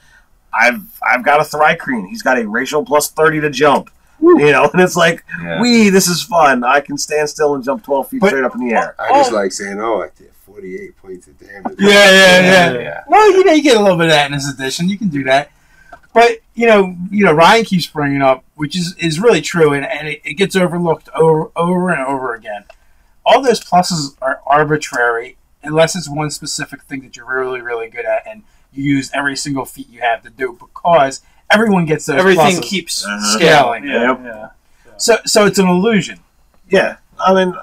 I've got a Thrycreen. He's got a racial plus 30 to jump. And it's like, this is fun. I can stand still and jump 12 feet straight up in the air. I just like saying, I did 48 points of damage. Yeah. Well, you get a little bit of that in this edition. You can do that. But, Ryan keeps bringing up, which is really true, and it gets overlooked over and over again. All those pluses are arbitrary unless it's one specific thing that you're really, really good at, and you use every single feat you have to do, because everyone gets those everything pluses. keeps scaling. Yeah. So it's an illusion. Yeah. I mean,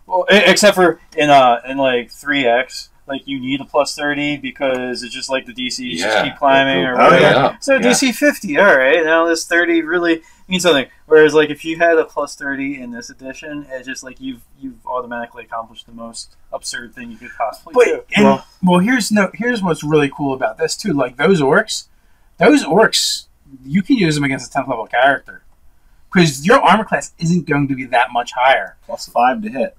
well, except for in like 3X, like you need a plus 30 because it's just like the DC just keep climbing or whatever. Yeah. So DC 50, all right. Now this 30 really means something. Whereas like if you had a plus 30 in this edition, it's just like you've automatically accomplished the most absurd thing you could possibly do. Here's what's really cool about this too. Like those orcs, you can use them against a 10th level character because your armor class isn't going to be that much higher. Plus 5 to hit.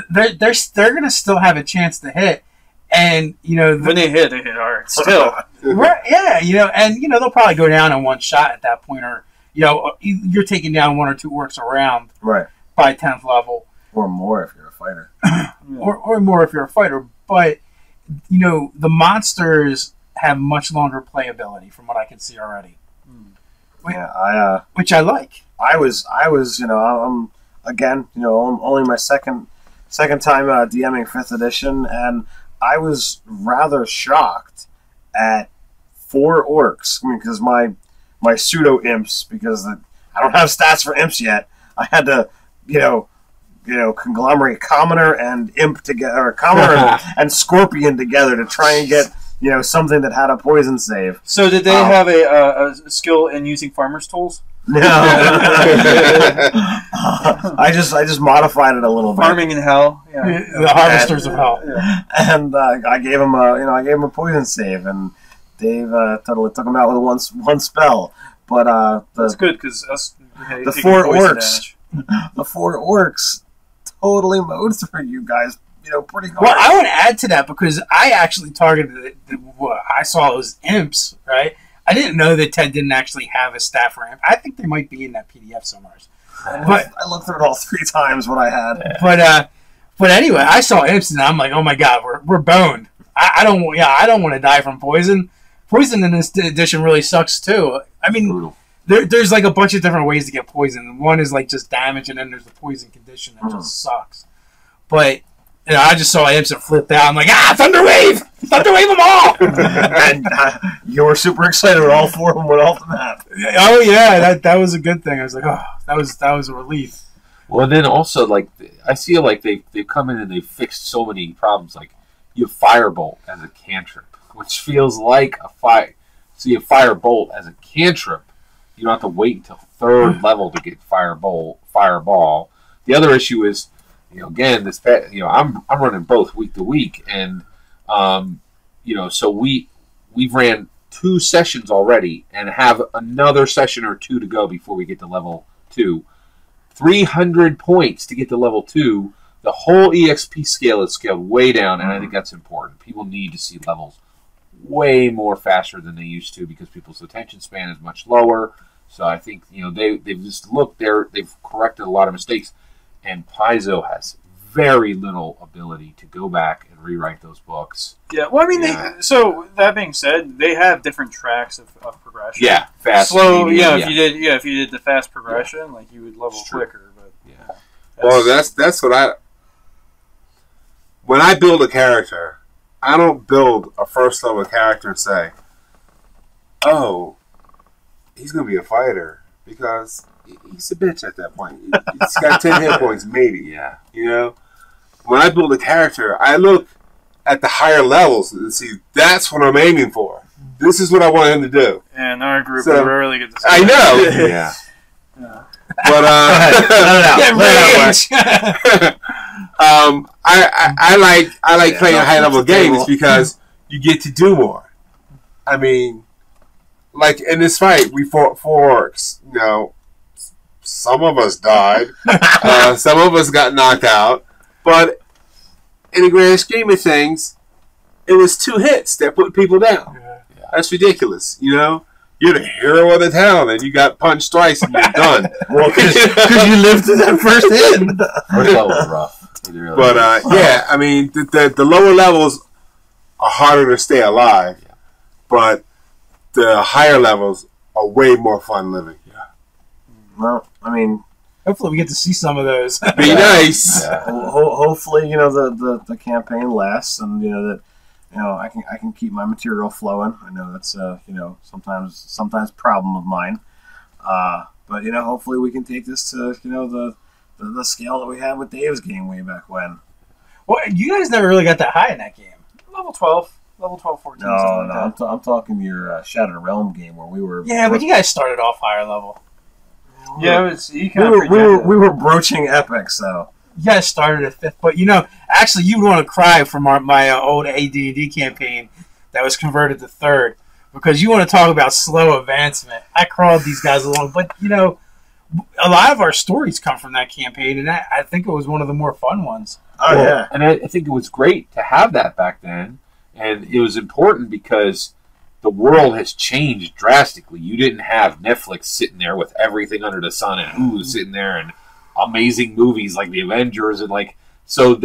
They're going to still have a chance to hit. And when they hit hard. Still, right? Yeah, and they'll probably go down in one shot at that point, or you're taking down 1 or 2 orcs around, right, by 10th level, or more if you're a fighter, or more if you're a fighter. But the monsters have much longer playability, from what I can see already. Yeah, which I like. I was, I'm again, only my second time DMing 5th edition, and I was rather shocked at 4 orcs. I mean, because my pseudo imps, because I don't have stats for imps yet. I had to, conglomerate commoner and imp together, or commoner and scorpion together to try and get something that had a poison save. So did they have a skill in using farmer's tools? No, I just modified it a little bit. Farming in hell, the harvesters of hell, and I gave him a poison save, and Dave totally took him out with one spell. But that's good because the 4 orcs totally mowed through you guys, pretty hard. Well, I would add to that because I actually targeted what I saw was imps, right? I didn't know that Ted didn't actually have a stat for imp. I think they might be in that PDF somewhere. But I looked through it all 3 times what I had. But anyway, I saw imps and I'm like, oh my god, we're boned. I don't want to die from poison. Poison in this edition really sucks too. I mean, there's like a bunch of different ways to get poison. One is like just damage, and then there's the poison condition that just sucks. But I just saw imps and flipped out. I'm like, Thunderwave! Thunderwave them all! And you were super excited when all 4 of them went off the map. Oh yeah, that was a good thing. I was like, that was a relief. Well, and then also, like, I feel like they've come in and they've fixed so many problems. Like, you have Firebolt as a cantrip, which feels like a fire. So you have Firebolt as a cantrip. You don't have to wait until 3rd level to get Fireball. The other issue is, again, I'm running both week to week, and so we've ran 2 sessions already and have another session or 2 to go before we get to level 2. 300 points to get to level 2. The whole EXP scale is scaled way down, and I think that's important. People need to see levels way more faster than they used to because people's attention span is much lower. So I think they've just looked there. They've corrected a lot of mistakes, and Paizo has very little ability to go back and rewrite those books. Yeah, well, I mean, so that being said, they have different tracks of progression. Yeah, fast, slow. medium, If you did the fast progression, like you would level quicker. But well, that's what when I build a character, I don't build a first level character and say, "Oh, he's going to be a fighter," because he's a bitch at that point. He's got 10 hit points, maybe. Yeah, When I build a character, I look at the higher levels and see that's what I'm aiming for. This is what I want him to do. And our group, So, we rarely get to see I that. know. yeah. But I like playing high level games because you get to do more. I mean, like in this fight, we fought 4 orcs. Some of us died, some of us got knocked out, but in the grand scheme of things, it was 2 hits that put people down. That's ridiculous, You're the hero of the town, and you got punched twice, and you're done. Well, because you lived to that first hit. First level was rough. Really But I mean, the lower levels are harder to stay alive, but the higher levels are way more fun living. Well, I mean, hopefully we get to see some of those. Be nice. Yeah. Hopefully, the campaign lasts, and that I can keep my material flowing. I know that's sometimes problem of mine, but hopefully we can take this to the scale that we had with Dave's game way back when. Well, you guys never really got that high in that game. Level 12, 14. No, I'm talking your Shattered Realm game where we were. Yeah, but you guys started off higher level. Yeah, it was. You we were broaching epics, so. You guys started at 5th, but actually, you'd want to cry from my old AD&D campaign that was converted to 3rd, because you want to talk about slow advancement. I crawled these guys along, but a lot of our stories come from that campaign, and I think it was one of the more fun ones. Oh yeah, and I think it was great to have that back then, and it was important because the world has changed drastically. You didn't have Netflix sitting there with everything under the sun and Hulu sitting there and amazing movies like the Avengers and so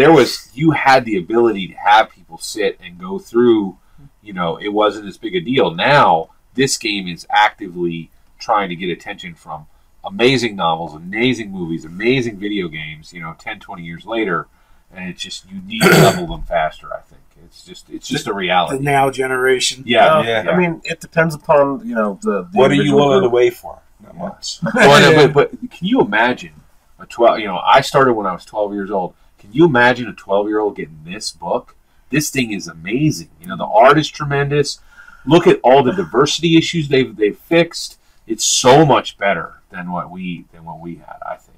you had the ability to have people sit and go through, it wasn't as big a deal. Now this game is actively trying to get attention from amazing novels, amazing movies, amazing video games, 10, 20 years later, and it's just you need to level them faster, I think. It's just a reality. The now generation. Yeah. I mean, it depends upon the What are you willing to wait for? Not much. But can you imagine a 12? I started when I was 12 years old. Can you imagine a 12-year-old getting this book? This thing is amazing. The art is tremendous. Look at all the diversity issues they've fixed. It's so much better than what we had, I think.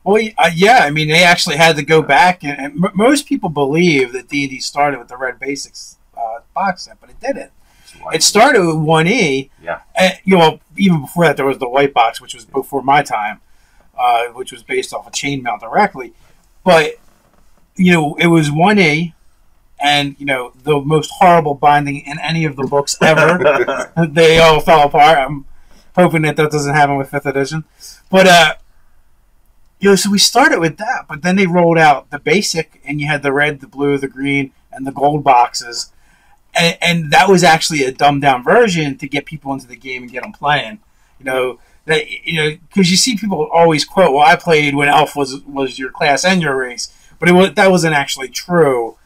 Well, yeah, I mean, they actually had to go back, and most people believe that D&D started with the Red Basics box set, but it didn't. It started with 1E. Yeah. And, even before that, there was the white box, which was before my time, which was based off of Chainmail directly. But, it was 1E, and, the most horrible binding in any of the books ever. They all fell apart. I'm hoping that doesn't happen with 5th edition. But, so we started with that, but then they rolled out the basic, and you had the red, the blue, the green, and the gold boxes. And that was actually a dumbed-down version to get people into the game and get them playing. Because you see people always quote, "Well, I played when Elf was your class and your race," but that wasn't actually true,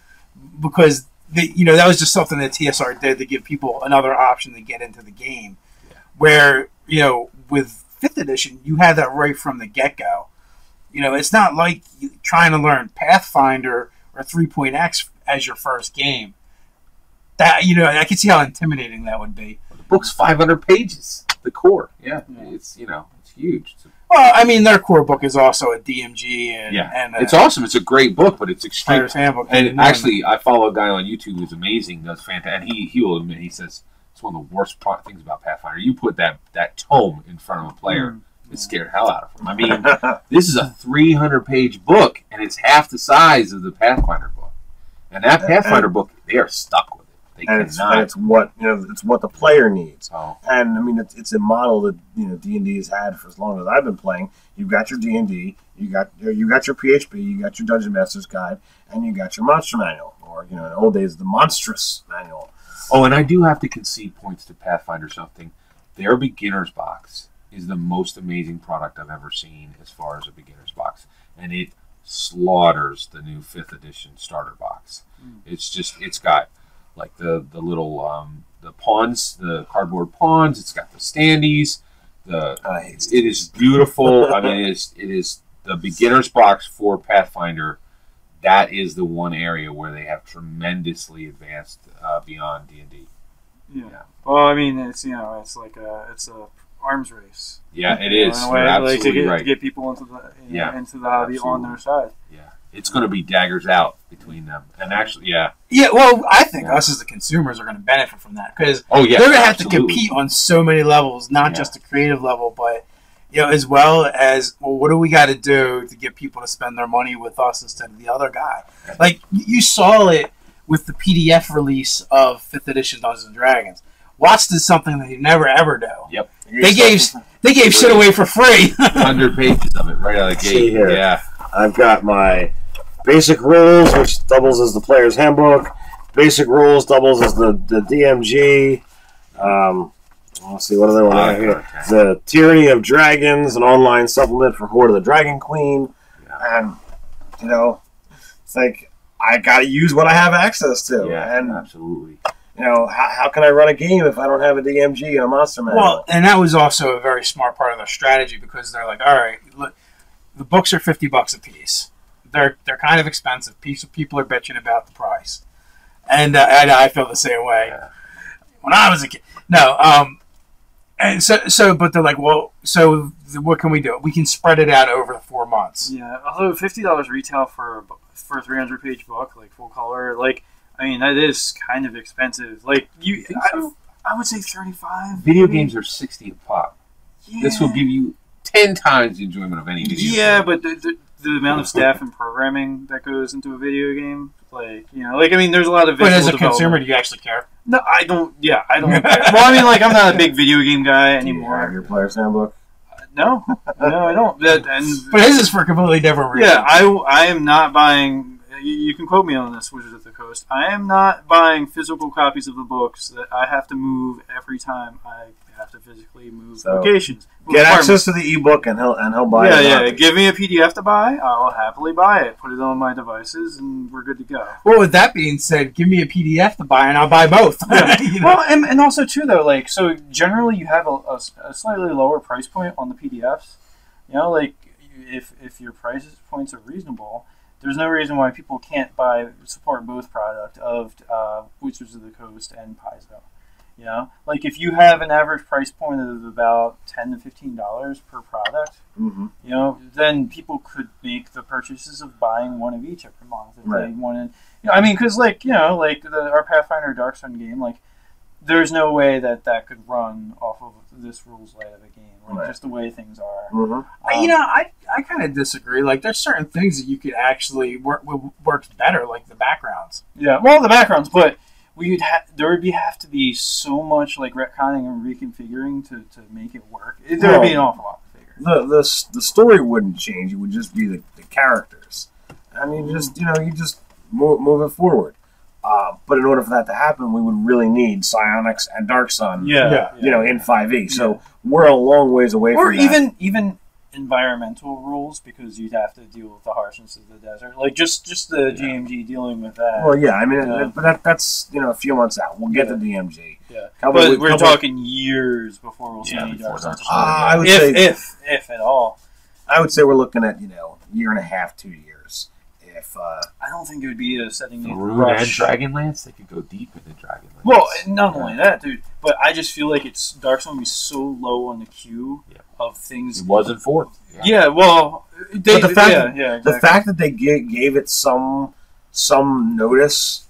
because that was just something that TSR did to give people another option to get into the game. Yeah. Where with 5th edition, you had that right from the get-go. It's not like trying to learn Pathfinder or 3.X as your first game. That I can see how intimidating that would be. The book's 500 pages. The core, it's it's huge. Well, I mean, their core book is also a DMG, and it's awesome. It's a great book, but it's extreme. Handbook. And actually, I follow a guy on YouTube who's amazing, does fantastic, and he will admit, he says It's one of the worst things about Pathfinder. You put that tome in front of a player, it scared the hell out of them. I mean, this is a 300-page book, and it's half the size of the Pathfinder book. And that Pathfinder book, they are stuck with it. They cannot. It's what it's what the player needs. Oh. And I mean, it's a model that D&D has had for as long as I've been playing. You've got your D&D, you got your PHP, you got your Dungeon Master's Guide, and you got your Monster Manual, or in the old days, the Monstrous Manual. Oh, and I do have to concede points to Pathfinder something. Their beginner's box is the most amazing product I've ever seen as far as a beginner's box. And it slaughters the new 5th edition starter box. It's got like the little the pawns, the cardboard pawns. It's got the standees. It is beautiful. I mean, it is the beginner's box for Pathfinder. That is the one area where they have tremendously advanced beyond D&D. Yeah. Well, I mean, it's it's like it's a arms race. Yeah, it is. In a way, absolutely to get people into the into the hobby on their side. Yeah, it's going to be daggers out between them, and actually, yeah. Yeah, well, I think us as the consumers are going to benefit from that because they're going to have to compete on so many levels, not just the creative level, but as well as what do we got to do to get people to spend their money with us instead of the other guy? Like you saw it with the PDF release of 5th edition Dungeons and Dragons. Watts did something that he never ever do. Yep. They gave shit away for free. 100 pages of it right out of the gate. Here. Yeah. I've got my basic rules, which doubles as the player's handbook. Basic rules doubles as the DMG. Let's see, what do they want here? The Tyranny of Dragons, an online supplement for Horde of the Dragon Queen. Yeah. And, it's like, I got to use what I have access to. Yeah, and absolutely. How can I run a game if I don't have a DMG and a Monster Manual? Well, and that was also a very smart part of their strategy because they're like, all right, look, the books are $50 a piece. They're kind of expensive. People are bitching about the price, and I feel the same way. Yeah. When I was a kid, no, and so, but they're like, well, so what can we do? We can spread it out over 4 months. Yeah, although $50 retail for a 300-page book, like full color, like. I mean, that is kind of expensive. Like I would say 35. Video games are 60 a pop. Yeah. This will give you 10 times the enjoyment of any video game. Yeah, but the amount of staff and programming that goes into a video game, I mean, there's a lot of visual But as a development. Consumer, do you actually care? No, I don't. Yeah, I don't. Well, I mean, I'm not a big video game guy anymore. Do you have your player's handbook? No, I don't. But his is for a completely different reason. Yeah, I am not buying. You can quote me on this, Wizards of the Coast. I am not buying physical copies of the books that I have to move every time I have to physically move locations. Get access to the ebook and he'll buy it. Yeah. Give me a PDF to buy. I'll happily buy it. Put it on my devices, and we're good to go. Well, with that being said, give me a PDF to buy, and I'll buy both. Yeah. Well, and also too though, so generally you have a slightly lower price point on the PDFs. If your price points are reasonable. There's no reason why people can't support both product of Wizards of the Coast and Paizo. If you have an average price point of about $10 to $15 per product, then people could make the purchases of buying one of each every month if they wanted. I mean, because our Pathfinder Dark Sun game, there's no way that could run off of this rules light of a game, just the way things are. Mm-hmm. I kind of disagree. There's certain things that you could actually work better, like the backgrounds. Yeah, well, the backgrounds, but there would have to be so much retconning and reconfiguring to make it work. There would be an awful lot to figure. The story wouldn't change. It would just be the characters. I mean, you just move it forward. But in order for that to happen, we would really need Psionics and Dark Sun. In 5e. So we're a long ways away from that. Or even environmental rules, because you'd have to deal with the harshness of the desert. Just the GMG dealing with that. Well, yeah, I mean, but that's a few months out. We'll get the DMG. Yeah, but we're talking years before we'll see any Dark Sun. I would say, if at all. I would say we're looking at year and a half, 2 years. I don't think it would be a setting in Rune and Dragonlance. They could go deep into Dragonlance. Well, not only that, dude, but I just feel like Dark Sun would be so low on the queue of things. It wasn't fourth. Yeah, well, the fact that they gave it some notice,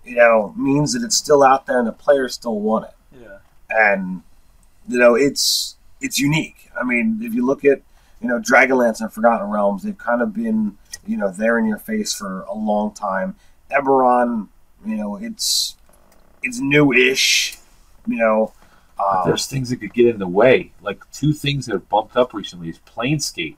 means that it's still out there and the players still want it. Yeah. and it's unique. I mean, if you look at Dragonlance and Forgotten Realms, they've kind of been there in your face for a long time. Eberron, it's new-ish. But there's things that could get in the way. Like, two things that have bumped up recently is Planescape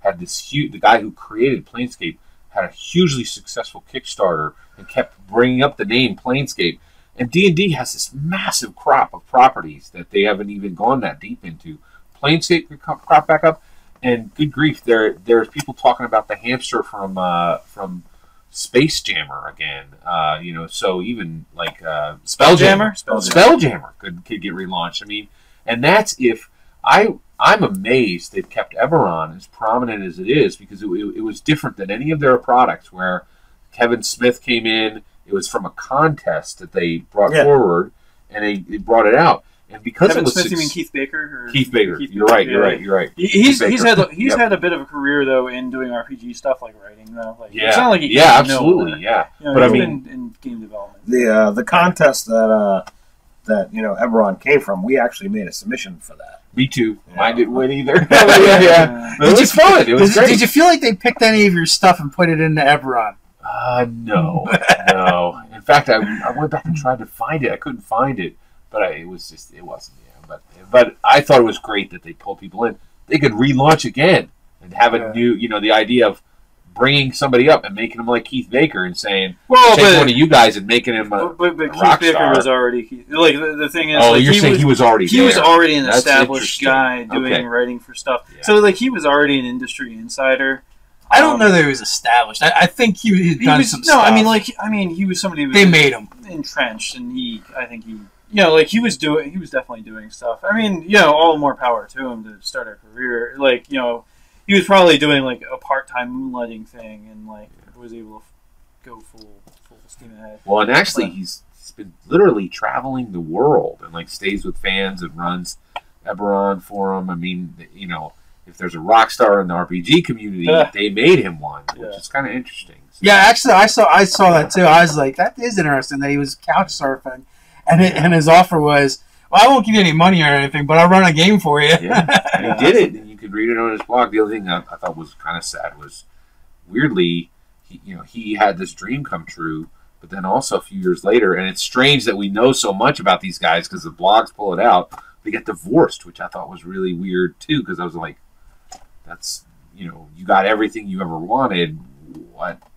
had this huge. The guy who created Planescape had a hugely successful Kickstarter and kept bringing up the name Planescape. And D&D has this massive crop of properties that they haven't even gone that deep into. Planescape could crop back up, and good grief, there's people talking about the hamster from Space Jammer again. So even like Spelljammer could get relaunched. I mean, and that's if I'm amazed they've kept Eberron as prominent as it is, because it was different than any of their products where Kevin Smith came in. It was from a contest that they brought forward, and they brought it out. And because Kevin it was Smith, you mean Keith Baker? Keith Baker. You're right. He's had a bit of a career though in doing RPG stuff, like writing though. Like, yeah, it's not like he absolutely, but I mean, in game development, the contest that Eberron came from, we actually made a submission for that. Me too. Yeah. Mine didn't win either. It was fun. It was great. Did you feel like they picked any of your stuff and put it into Eberron? No. In fact, I went back and tried to find it. I couldn't find it, but it wasn't. Yeah, but I thought it was great that they pulled people in. They could relaunch again and have a new, the idea of bringing somebody up and making them like Keith Baker and saying, take one of you guys and making him a but a Keith rock Baker star. was already like the thing is. Oh, like, you're saying he was already he there. was already an That's established interesting. guy doing writing for stuff. Yeah. So like he was already an industry insider. I don't know that he was established. I think he had done some stuff. I mean, he was somebody who was they made him entrenched, and he was definitely doing stuff. I mean, all the more power to him to start a career. Like, he was probably doing like a part-time moonlighting thing, and like was able to go full steam ahead. Well, and actually, he's been literally traveling the world and like stays with fans and runs Eberron for them. I mean, if there's a rock star in the RPG community, they made him one, which is kind of interesting. So, yeah, actually, I saw that too. I was like, that is interesting that he was couch surfing, and his offer was, well, I won't give you any money or anything, but I'll run a game for you. Yeah, and he did it, and you could read it on his blog. The other thing I thought was kind of sad was, weirdly, he had this dream come true, but then also a few years later, and it's strange that we know so much about these guys because the blogs pull it out, they get divorced, which I thought was really weird too, because I was like, that's, you got everything you ever wanted.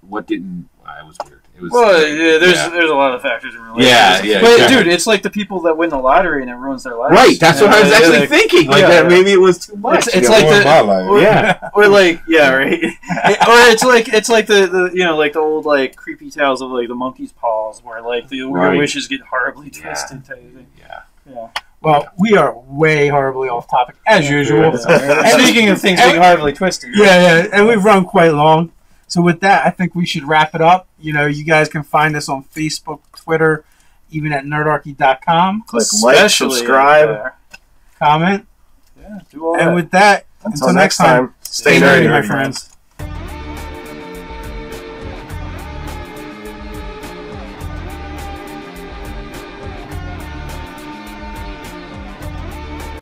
What didn't? It was weird. It was. Well, there's a lot of factors in relationships. Yeah. But dude, it's like the people that win the lottery and it ruins their lives. Right. That's what I was actually thinking. Like that. Maybe it was too much. It's like my life. or like right. Or it's like the like the old like creepy tales of like the monkey's paws, where like your wishes get horribly twisted. Type of thing. Yeah. Well, we are way horribly off topic, as usual. And speaking of things being horribly twisted. Yeah, and we've run quite long. So with that, I think we should wrap it up. You guys can find us on Facebook, Twitter, even at nerdarchy.com. Click like, subscribe, comment. Yeah, do all and that. with that, until next time, stay nerdy, my friends.